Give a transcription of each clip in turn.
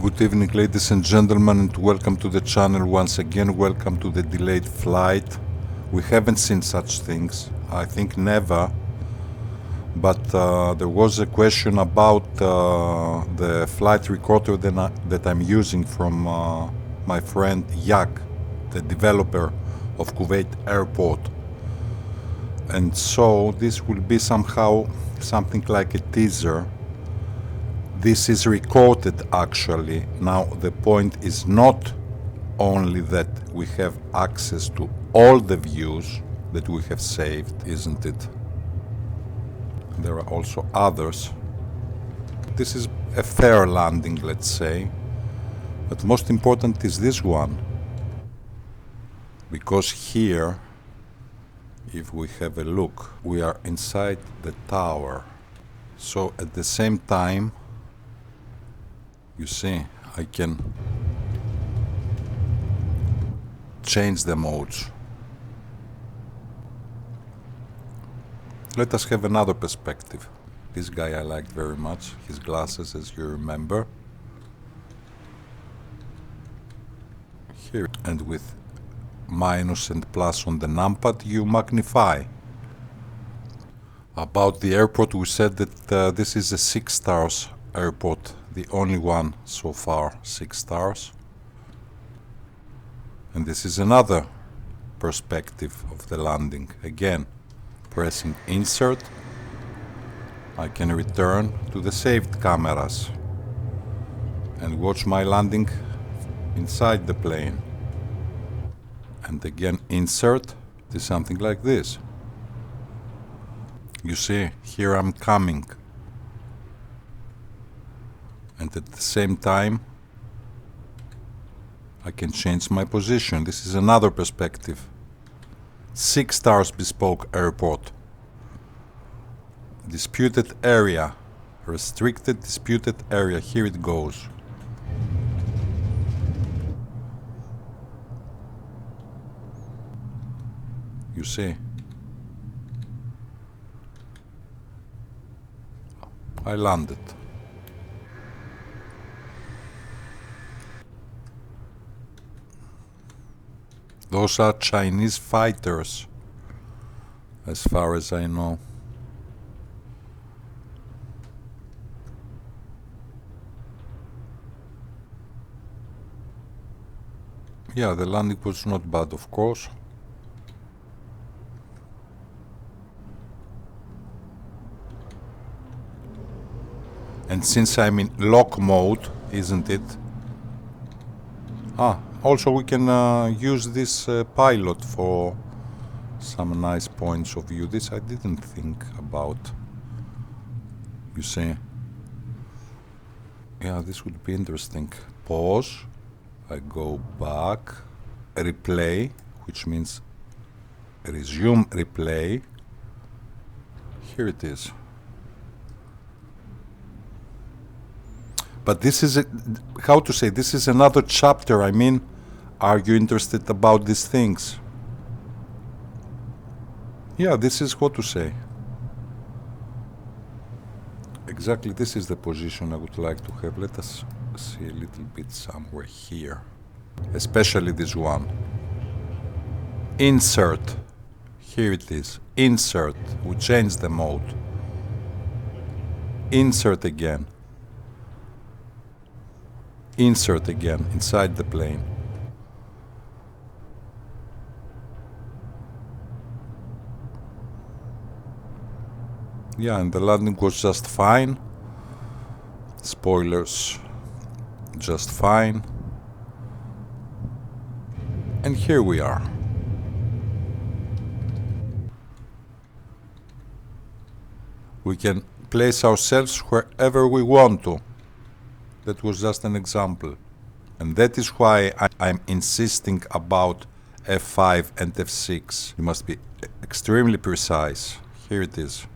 Good evening, ladies and gentlemen, and welcome to the channel once again. Welcome to the delayed flight. We haven't seen such things, I think never, but there was a question about the flight recorder that I'm using from my friend Yak, the developer of Kuwait Airport. And so this will be somehow something like a teaser. This is recorded actually. Now the point is not only that we have access to all the views that we have saved, isn't it? There are also others. This is a fair landing, let's say, but most important is this one, because here, if we have a look, we are inside the tower. So at the same time, you see, I can change the modes. Let us have another perspective. This guy I liked very much, his glasses, as you remember. Here, and with minus and plus on the numpad, you magnify. About the airport, we said that this is a 6 stars airport, the only one so far, 6 stars. And this is another perspective of the landing. Again, pressing insert, I can return to the saved cameras and watch my landing inside the plane. And again, insert is something like this. You see, here I'm coming. And at the same time, I can change my position. This is another perspective. 6 stars bespoke airport. Disputed area. Restricted disputed area. Here it goes. You see? I landed. Those are Chinese fighters, as far as I know. Yeah, the landing was not bad, of course. And since I'm in lock mode, isn't it? Also we can use this pilot for some nice points of view. This I didn't think about. You see? Yeah, this would be interesting. Pause. I go back. Replay, which means resume replay. Here it is. But this is, how to say, this is another chapter. I mean, are you interested about these things? Yeah, this is what to say. Exactly, this is the position I would like to have. Let us see a little bit somewhere here. Especially this one. Insert. Here it is. Insert. We change the mode. Insert again. Insert again inside the plane. Yeah, and the landing was just fine. Spoilers, just fine. And here we are. We can place ourselves wherever we want to. That was just an example. And that is why I'm insisting about F5 and F6. You must be extremely precise. Here it is.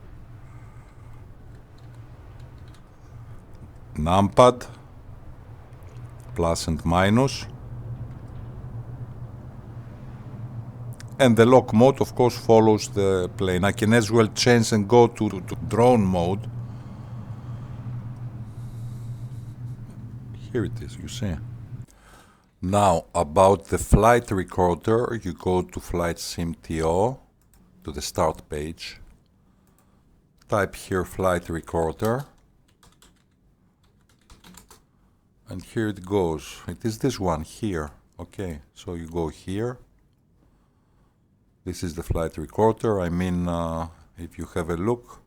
Numpad, plus and minus. And the lock mode, of course, follows the plane. I can as well change and go to drone mode. Here it is, you see. Now, about the flight recorder, you go to Flight SimTO, to the start page. Type here flight recorder. And here it goes. It is this one here. Okay, so you go here. This is the flight recorder. I mean, if you have a look,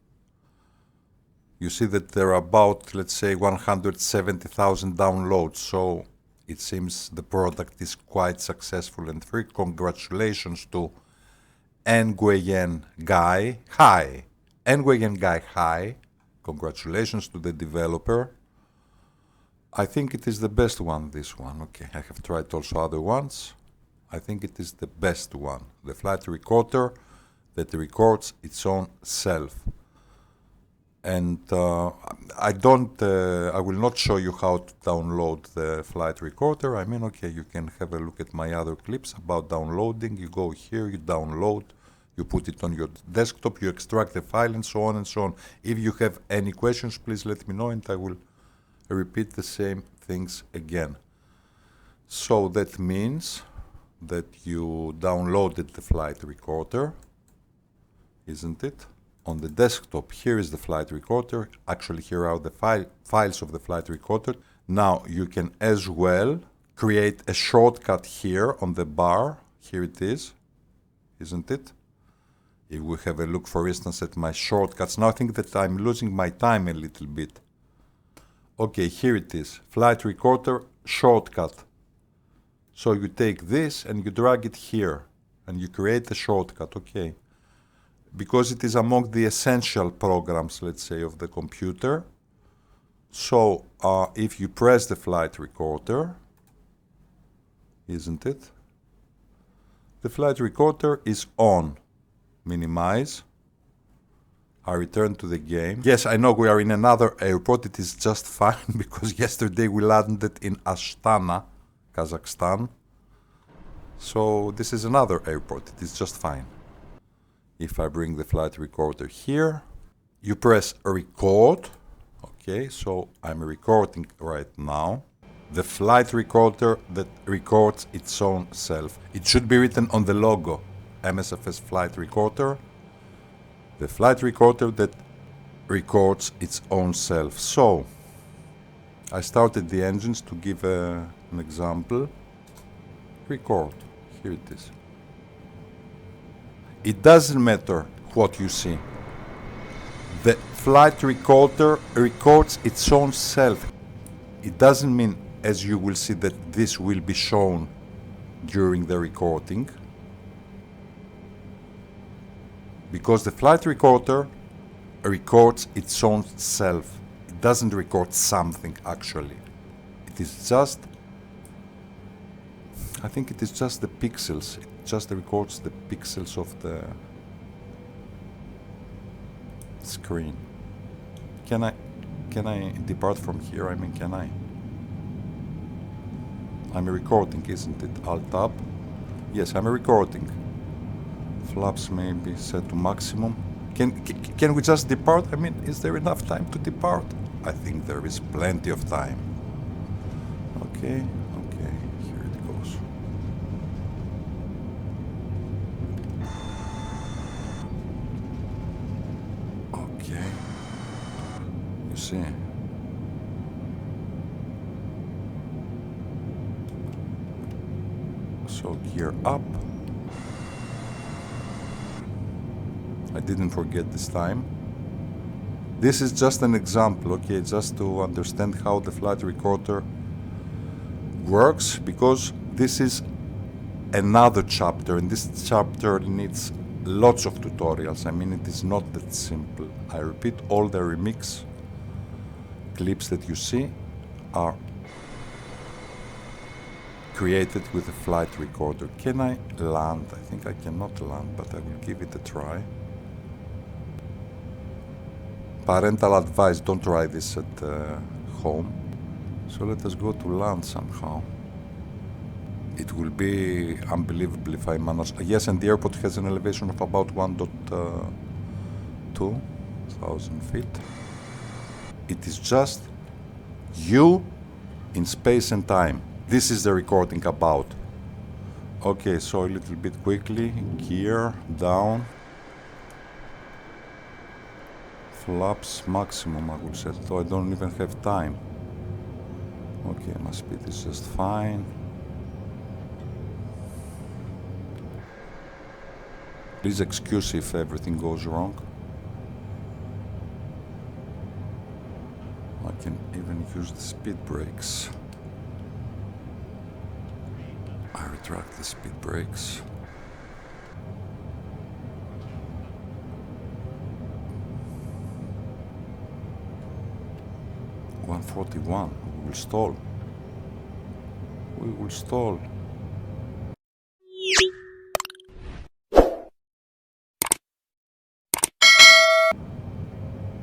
you see that there are about, let's say, 170,000 downloads. So it seems the product is quite successful and free. Congratulations to Nguyen Guy. Hi. Nguyen Guy, hi. Congratulations to the developer. I think it is the best one, this one. Okay, I have tried also other ones. I think it is the best one. The flight recorder that records its own self. And I will not show you how to download the flight recorder. I mean, okay, you can have a look at my other clips about downloading. You go here, you download, you put it on your desktop, you extract the file, and so on and so on. If you have any questions, please let me know, and I will repeat the same things again. So that means that you downloaded the flight recorder, isn't it? On the desktop, here is the flight recorder. Actually, here are the files of the flight recorder. Now, you can as well create a shortcut here on the bar. Here it is, isn't it? If we have a look, for instance, at my shortcuts. Now, I think that I'm losing my time a little bit. Okay, here it is, flight recorder shortcut. So you take this and you drag it here and you create a shortcut, okay. Because it is among the essential programs, let's say, of the computer. So if you press the flight recorder, isn't it? The flight recorder is on. Minimize. I return to the game. Yes, I know we are in another airport. It is just fine because yesterday we landed in Astana, Kazakhstan. So this is another airport. It is just fine. If I bring the flight recorder here, you press record. Okay, so I'm recording right now. The flight recorder that records its own self. It should be written on the logo, MSFS flight recorder. The flight recorder that records its own self. So, I started the engines to give an example. Record. Here it is. It doesn't matter what you see. The flight recorder records its own self. It doesn't mean, as you will see, that this will be shown during the recording. Because the flight recorder records its own self. It doesn't record something, actually. It is just, I think it is just the pixels. It just records the pixels of the screen. Can I depart from here? I mean, can I? I'm recording, isn't it? Alt-Tab. Yes, I'm recording. Flaps may be set to maximum. Can we just depart? I mean, is there enough time to depart? I think there is plenty of time. Okay, okay, here it goes. Okay, you see. So gear up. I didn't forget this time. This is just an example, okay, just to understand how the flight recorder works, because this is another chapter, and this chapter needs lots of tutorials. I mean, it is not that simple. I repeat, all the remix clips that you see are created with a flight recorder. Can I land? I think I cannot land, but I will give it a try. Parental advice, don't try this at home. So let us go to land somehow. It will be unbelievable if I manage. Yes, and the airport has an elevation of about 1.2 thousand feet. It is just you in space and time. This is the recording about. Okay, so a little bit quickly, gear, down. Flaps maximum, I will set, so I don't even have time. Okay, my speed is just fine. Please excuse if everything goes wrong. I can even use the speed brakes. I retract the speed brakes. $141. We will stall. We will stall.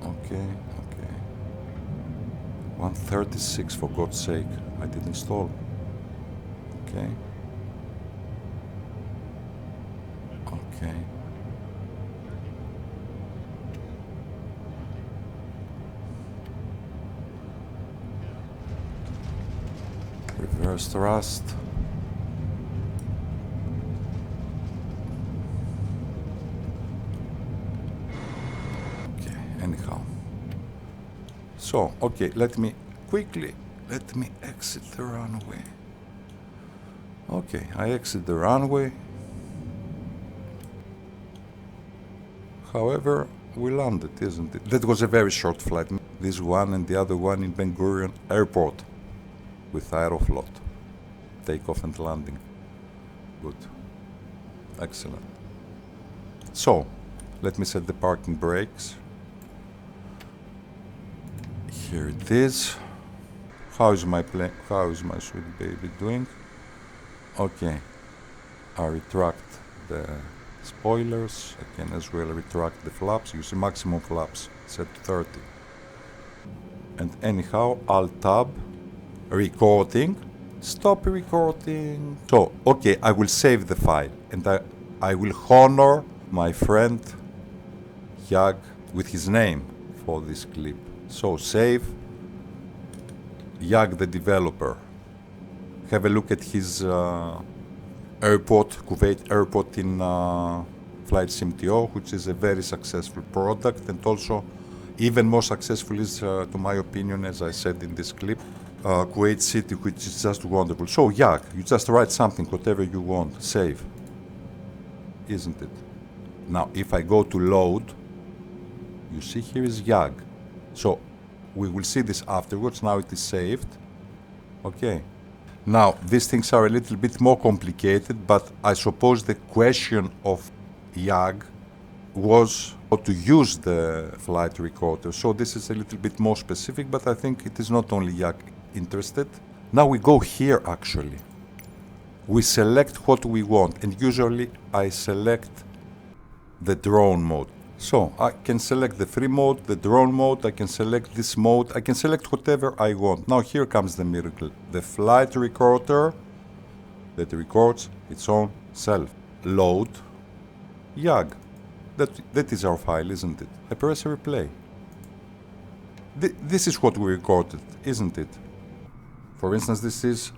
Okay. 136, for God's sake. I didn't stall. Okay. Reverse thrust. Okay, anyhow. So, okay, let me exit the runway. Okay, I exit the runway. However, we landed, isn't it? That was a very short flight. This one and the other one in Ben Gurion Airport with Aeroflot. Takeoff and landing. Good. Excellent. So, let me set the parking brakes. Here it is. How is my sweet baby doing? Okay. I retract the spoilers. I can as well retract the flaps. You see maximum flaps set to 30. And anyhow, Alt Tab, recording, stop recording. So, okay, I will save the file and I will honor my friend Yag with his name for this clip. So, save, Yag the developer. Have a look at his airport, Kuwait airport in Flight SimTO, which is a very successful product, and also even more successful is, to my opinion, as I said in this clip, Kuwait City, which is just wonderful. So, Yag, you just write something, whatever you want, save, isn't it? Now, if I go to load, you see here is Yag. So, we will see this afterwards. Now it is saved. Okay. Now, these things are a little bit more complicated, but I suppose the question of Yag was how to use the flight recorder. So this is a little bit more specific, but I think it is not only Yag interested. Now we go here actually. We select what we want, and usually I select the drone mode. So I can select the free mode, the drone mode, I can select this mode, I can select whatever I want. Now here comes the miracle. The flight recorder that records its own self. Load, Yag. That is our file, isn't it? I press replay. This is what we recorded, isn't it? For instance, this is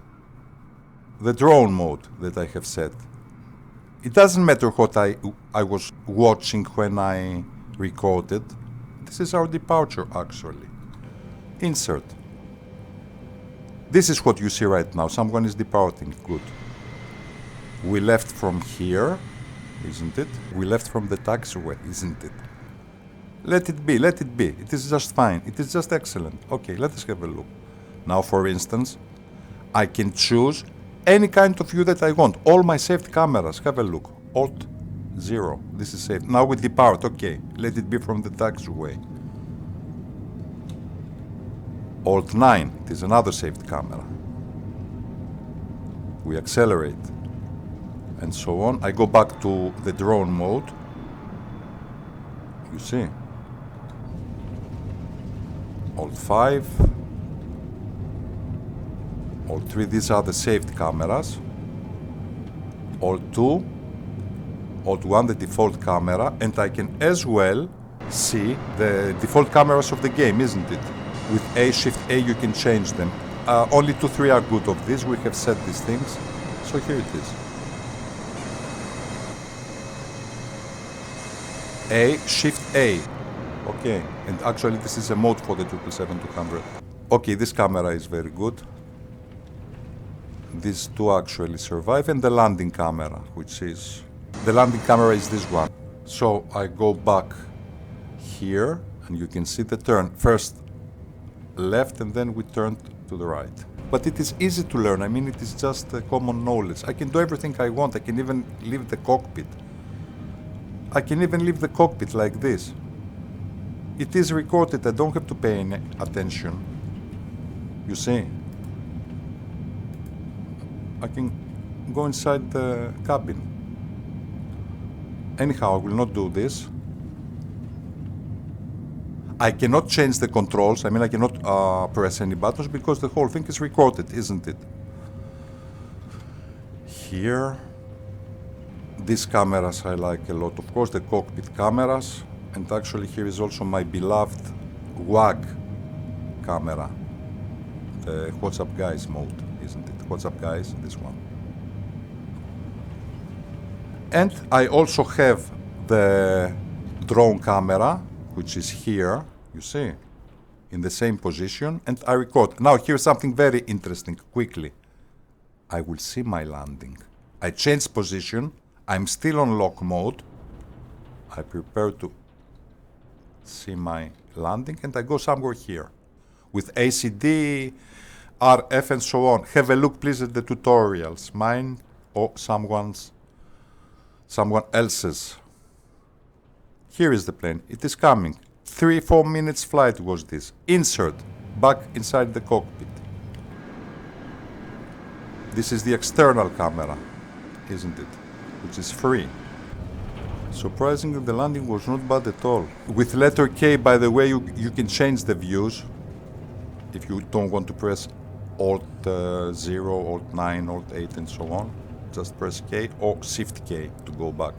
the drone mode that I have set. It doesn't matter what I was watching when I recorded. This is our departure, actually. Insert. This is what you see right now. Someone is departing. Good. We left from here, isn't it? We left from the taxiway, isn't it? Let it be, let it be. It is just fine. It is just excellent. Okay, let us have a look. Now, for instance, I can choose any kind of view that I want. All my saved cameras, have a look. Alt 0, this is saved. Now we depart, okay. Let it be from the taxiway. Alt 9, it is another saved camera. We accelerate. And so on. I go back to the drone mode. You see. Alt 5. Alt 3, these are the saved cameras. Alt 2, Alt 1, the default camera, and I can as well see the default cameras of the game, isn't it? With A, Shift A, you can change them. only 2-3 are good of these. We have set these things. So here it is. A, Shift A. Okay, and actually this is a mode for the 777-200. Okay, this camera is very good. These two actually survive, and the landing camera, which is... The landing camera is this one. So I go back here, and you can see the turn. First left, and then we turn to the right. But it is easy to learn. I mean, it is just common knowledge. I can do everything I want. I can even leave the cockpit. I can even leave the cockpit like this. It is recorded. I don't have to pay any attention. You see? I can go inside the cabin. Anyhow, I will not do this. I cannot change the controls. I mean, I cannot press any buttons because the whole thing is recorded, isn't it? Here, these cameras I like a lot. Of course, the cockpit cameras. And actually, here is also my beloved WAG camera. The What's Up Guys mode, isn't it? What's Up Guys, this one. And I also have the drone camera, which is here, you see, in the same position, and I record. Now here's something very interesting, quickly. I will see my landing. I change position, I'm still on lock mode. I prepare to see my landing, and I go somewhere here. With ACD, RF and so on. Have a look please at the tutorials, mine or someone else's. Here is the plane, it is coming. 3-4 minutes flight was this. Insert, back inside the cockpit. This is the external camera, isn't it? Which is free. Surprisingly, the landing was not bad at all. With letter K, by the way, you can change the views. If you don't want to press Alt 0, Alt 9, Alt 8 and so on. Just press K or Shift K to go back.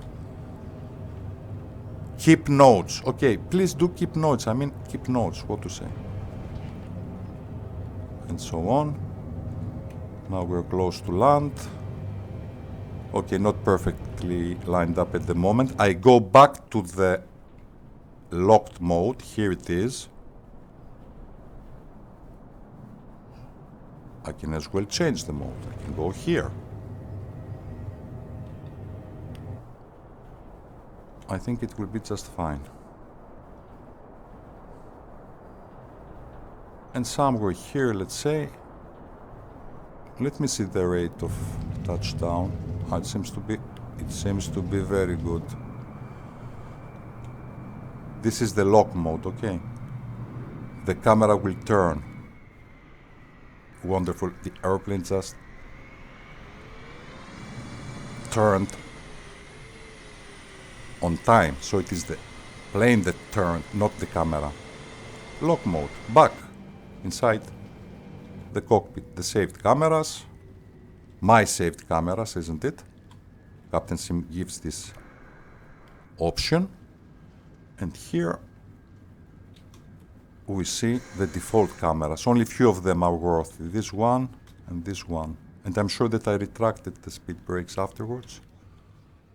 Keep notes. Okay, please do keep notes. I mean, keep notes, what to say. And so on. Now we're close to land. Okay, not perfectly lined up at the moment. I go back to the locked mode. Here it is. I can as well change the mode. I can go here. I think it will be just fine. And somewhere here, let's say, let me see the rate of touchdown. It seems to be very good. This is the lock mode, okay? The camera will turn. Wonderful. The airplane just turned on time. So it is the plane that turned, not the camera. Lock mode. Back inside the cockpit. The saved cameras. My saved cameras, isn't it? Captain Sim gives this option. And here we see the default cameras. Only few of them are worthy. This one and this one. And I'm sure that I retracted the speed brakes afterwards.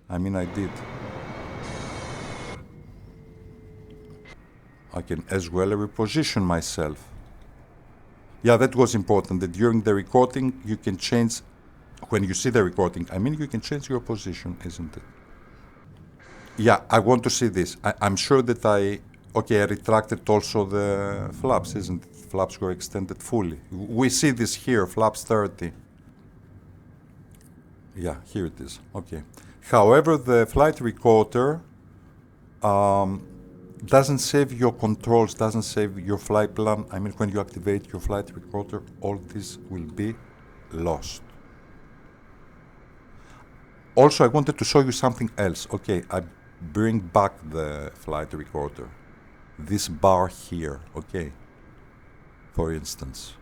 I mean, I did. I can as well reposition myself. Yeah, that was important, that during the recording you can change, when you see the recording, I mean, you can change your position, isn't it? Yeah, I want to see this. I'm sure that I retracted also the flaps, isn't it? Flaps were extended fully. We see this here, flaps 30. Yeah, here it is, okay. However, the flight recorder doesn't save your controls, doesn't save your flight plan. I mean, when you activate your flight recorder, all this will be lost. Also, I wanted to show you something else. Okay, I bring back the flight recorder. This bar here, okay, for instance.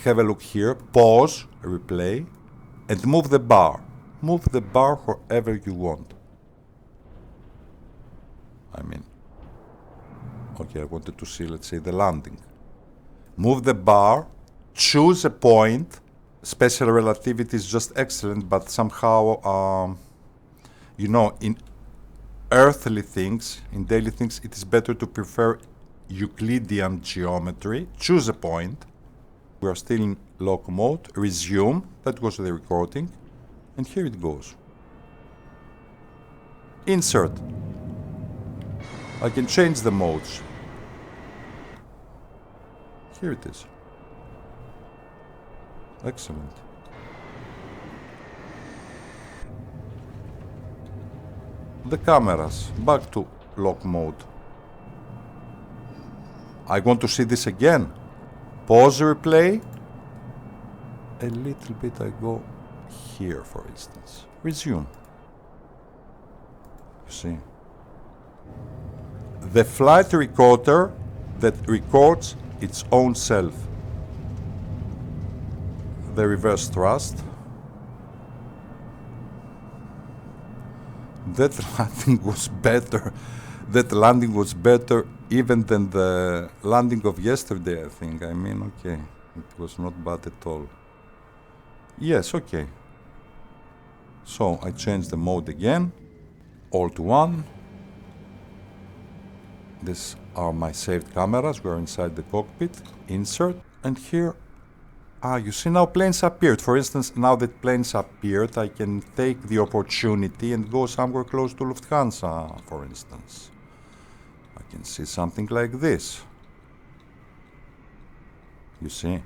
Have a look here, pause, replay, and move the bar. Move the bar wherever you want. I mean, okay, I wanted to see, let's say, the landing. Move the bar choose a point. Special relativity is just excellent, but somehow, in earthly things, in daily things, it is better to prefer Euclidean geometry. Choose a point. We are still in lock mode. Resume. That was the recording. And here it goes. Insert. I can change the modes. Here it is. Excellent. The cameras. Back to lock mode. I want to see this again. Pause replay. A little bit I go here, for instance. Resume. You see. The flight recorder that records its own self. The reverse thrust. That landing was better. That landing was better even than the landing of yesterday, I think. I mean, okay, it was not bad at all. Yes, okay. So I changed the mode again, all to one. These are my saved cameras. We are inside the cockpit. Insert, and here, you see now planes appeared. For instance, now that planes appeared, I can take the opportunity and go somewhere close to Lufthansa, for instance. I can see something like this. You see?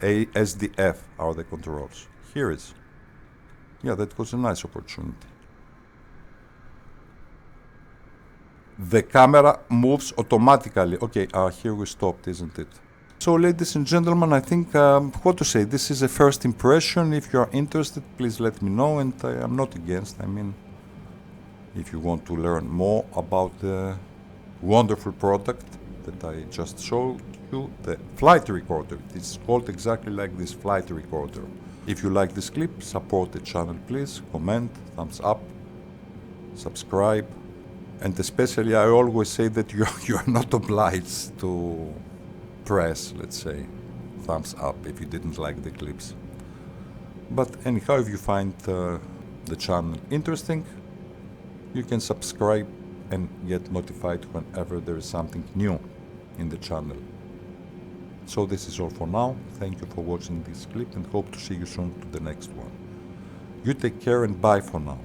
ASDF are the controls. Here is. Yeah, that was a nice opportunity. The camera moves automatically. Okay, here we stopped, isn't it? So, ladies and gentlemen, I think, what to say, this is a first impression. If you are interested, please let me know, and I am not against. I mean, if you want to learn more about the wonderful product that I just showed you, the flight recorder. It's called exactly like this, flight recorder. If you like this clip, support the channel, please. Comment, thumbs up, subscribe. And especially, I always say that you are not obliged to press, let's say, thumbs up if you didn't like the clips. But anyhow, if you find the channel interesting, you can subscribe and get notified whenever there is something new in the channel. So this is all for now. Thank you for watching this clip and hope to see you soon to the next one. You take care and bye for now.